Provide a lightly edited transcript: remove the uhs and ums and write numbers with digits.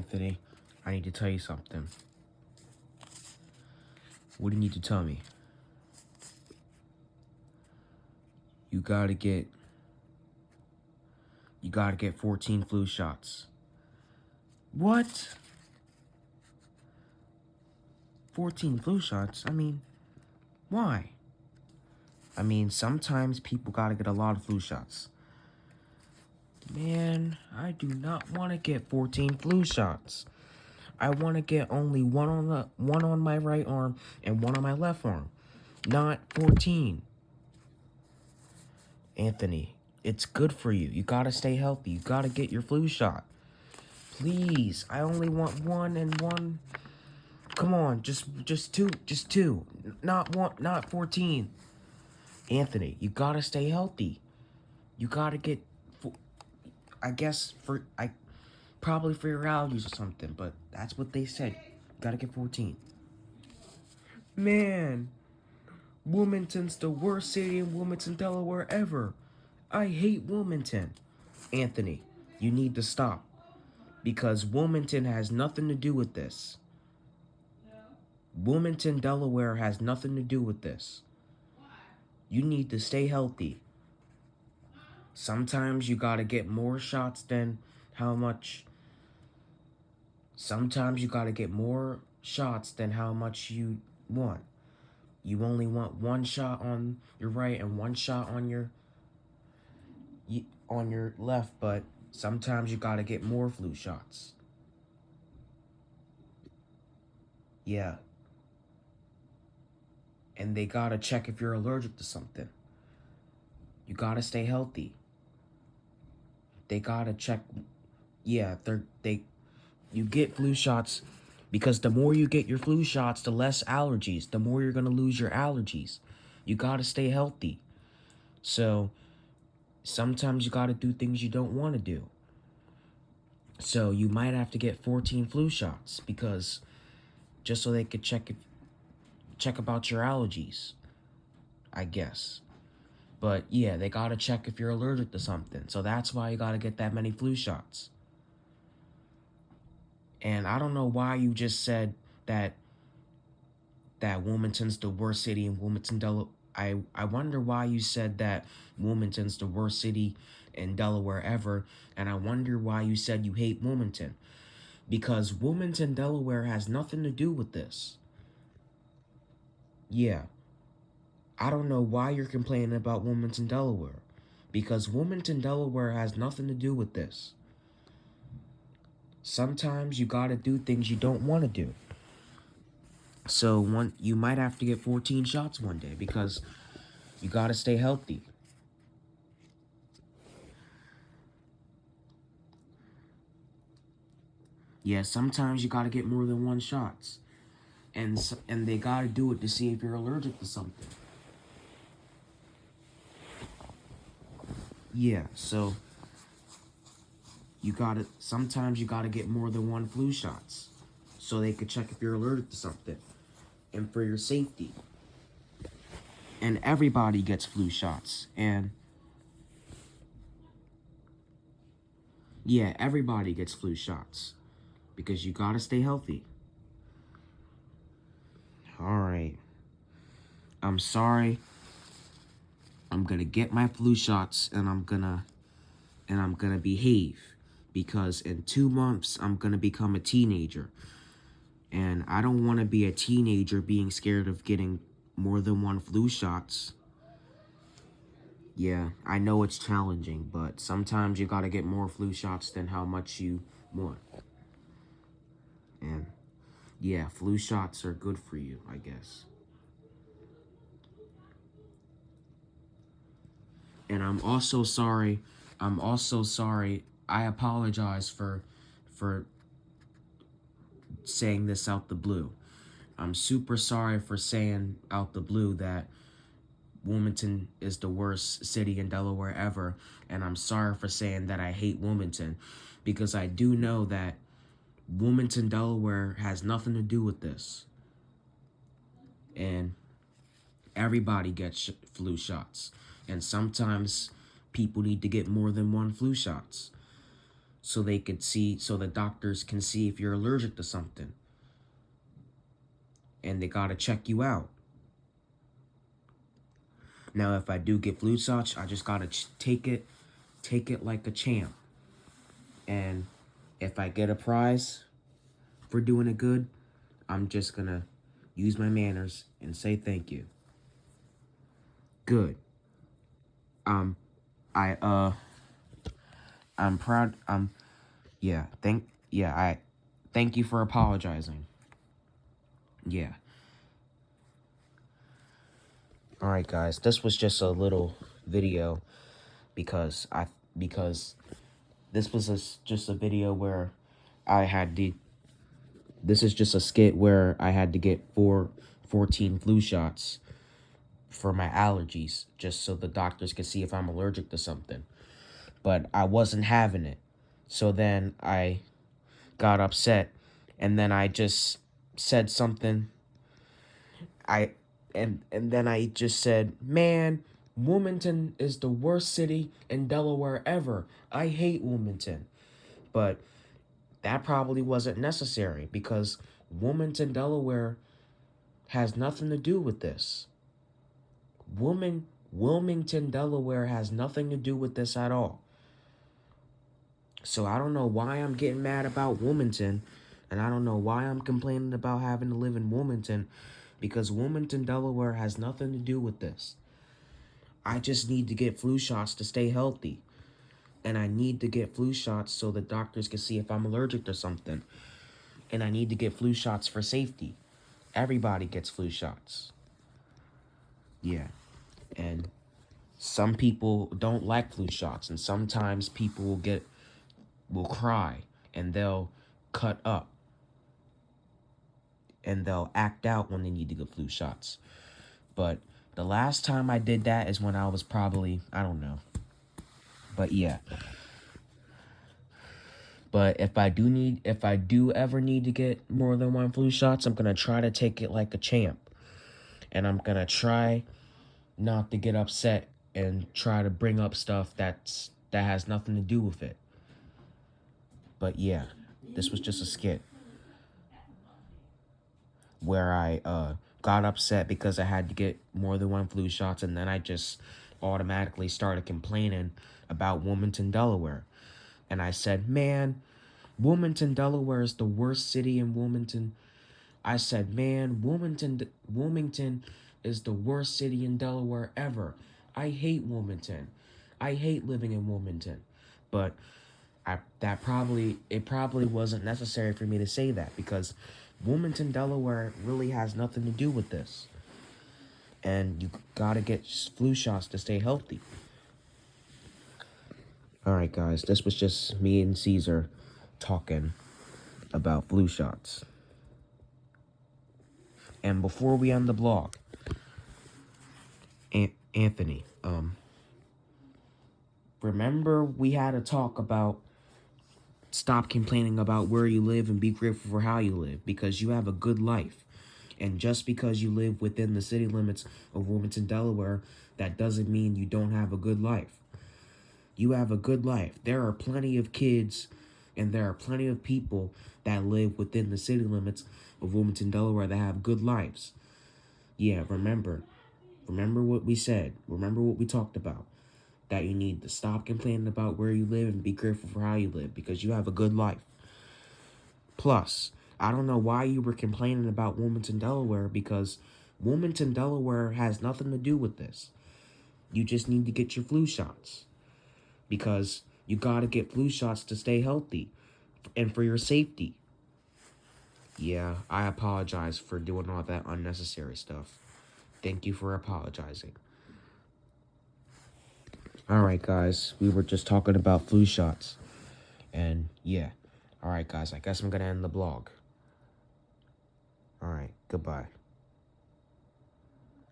Anthony, I need to tell you something. What do you need to tell me? You gotta get 14 flu shots. What? 14 flu shots? I mean, why? I mean, sometimes people gotta get a lot of flu shots. Man, I do not want to get 14 flu shots. I want to get only one on my right arm and one on my left arm, not 14. Anthony, it's good for you. You gotta stay healthy. You gotta get your flu shot. Please, I only want one and one. Come on, just two. Not one, not 14. Anthony, you gotta stay healthy. You gotta get, I guess probably for your allergies or something, but that's what they said. You gotta get 14. Man, Wilmington's the worst city in Wilmington, Delaware ever. I hate Wilmington. Anthony, you need to stop. Because Wilmington has nothing to do with this. Wilmington, Delaware has nothing to do with this. You need to stay healthy. Sometimes you gotta get more shots than how much. Sometimes you gotta get more shots than how much you want. You only want one shot on your right and one shot on your left, but sometimes you gotta get more flu shots. Yeah. And they gotta check if you're allergic to something. You gotta stay healthy. They gotta check. Yeah, you get flu shots because the more you get your flu shots, the less allergies. The more you're gonna lose your allergies. You gotta stay healthy. So sometimes you gotta do things you don't want to do. So you might have to get 14 flu shots because just so they could check about your allergies, I guess. But yeah, they gotta check if you're allergic to something. So that's why you gotta get that many flu shots. And I don't know why you just said that Wilmington's the worst city in Wilmington, Delaware. I wonder why you said that Wilmington's the worst city in Delaware ever. And I wonder why you said you hate Wilmington. Because Wilmington, Delaware has nothing to do with this. Yeah. I don't know why you're complaining about Wilmington, Delaware. Because Wilmington, Delaware has nothing to do with this. Sometimes you gotta do things you don't want to do. So you might have to get 14 shots one day because you gotta stay healthy. Yeah, sometimes you gotta get more than one shots. And they gotta do it to see if you're allergic to something. Yeah, so sometimes you gotta get more than one flu shots so they could check if you're allergic to something and for your safety. And everybody gets flu shots. And yeah, everybody gets flu shots because you gotta stay healthy. All right. I'm sorry. I'm gonna get my flu shots and I'm gonna behave because in 2 months I'm gonna become a teenager. And I don't want to be a teenager being scared of getting more than one flu shots. Yeah, I know it's challenging, but sometimes you gotta get more flu shots than how much you want. And yeah, flu shots are good for you, I guess. And I'm also sorry. I apologize for saying this out the blue. I'm super sorry for saying out the blue that Wilmington is the worst city in Delaware ever, and I'm sorry for saying that I hate Wilmington, because I do know that Wilmington, Delaware has nothing to do with this. And everybody gets flu shots, and sometimes people need to get more than one flu shots. so they could see, so the doctors can see if you're allergic to something. And they gotta check you out. Now, if I do get flu shots, I just gotta take it like a champ. And if I get a prize for doing it good, I'm just gonna use my manners and say thank you. Good. Um, I I'm proud. Yeah. I thank you for apologizing. Yeah. All right, guys. This was just a little video because because this was just a video where I had to. This is just a skit where I had to get 14 flu shots for my allergies, just so the doctors could see if I'm allergic to something. But I wasn't having it. So then I got upset, and then I just said something. I and then I just said, "Man, Wilmington is the worst city in Delaware ever. I hate Wilmington." But that probably wasn't necessary because Wilmington, Delaware has nothing to do with this. Wilmington, Delaware has nothing to do with this at all. So I don't know why I'm getting mad about Wilmington, and I don't know why I'm complaining about having to live in Wilmington, because Wilmington, Delaware has nothing to do with this. I just need to get flu shots to stay healthy. And I need to get flu shots so the doctors can see if I'm allergic to something. And I need to get flu shots for safety. Everybody gets flu shots. Yeah. And some people don't like flu shots, and sometimes people will cry, and they'll cut up, and they'll act out when they need to get flu shots. But the last time I did that is when I was probably, I don't know. But yeah. But if I do ever need to get more than one flu shots, I'm gonna try to take it like a champ. And I'm gonna try not to get upset and try to bring up stuff that has nothing to do with it. But yeah, this was just a skit where I got upset because I had to get more than one flu shots, and then I just automatically started complaining about Wilmington, Delaware. And I said, "Man, Wilmington, Delaware is the worst city in Wilmington." I said, "Man, Wilmington is the worst city in Delaware ever. I hate Wilmington. I hate living in Wilmington." But it probably wasn't necessary for me to say that, because Wilmington, Delaware really has nothing to do with this. And you gotta get flu shots to stay healthy. Alright, guys, this was just me and Cesar talking about flu shots. And before we end the blog, Anthony, remember we had a talk about stop complaining about where you live and be grateful for how you live, because you have a good life. And just because you live within the city limits of Wilmington, Delaware, that doesn't mean you don't have a good life. You have a good life. There are plenty of kids and there are plenty of people that live within the city limits of Wilmington, Delaware that have good lives. Yeah, remember what we said. Remember what we talked about. That you need to stop complaining about where you live and be grateful for how you live, because you have a good life. Plus, I don't know why you were complaining about Wilmington, Delaware, because Wilmington, Delaware has nothing to do with this. You just need to get your flu shots, because you gotta get flu shots to stay healthy and for your safety. Yeah, I apologize for doing all that unnecessary stuff. Thank you for apologizing. Alright, guys, we were just talking about flu shots. And yeah. Alright, guys, I guess I'm gonna end the blog. Alright, goodbye.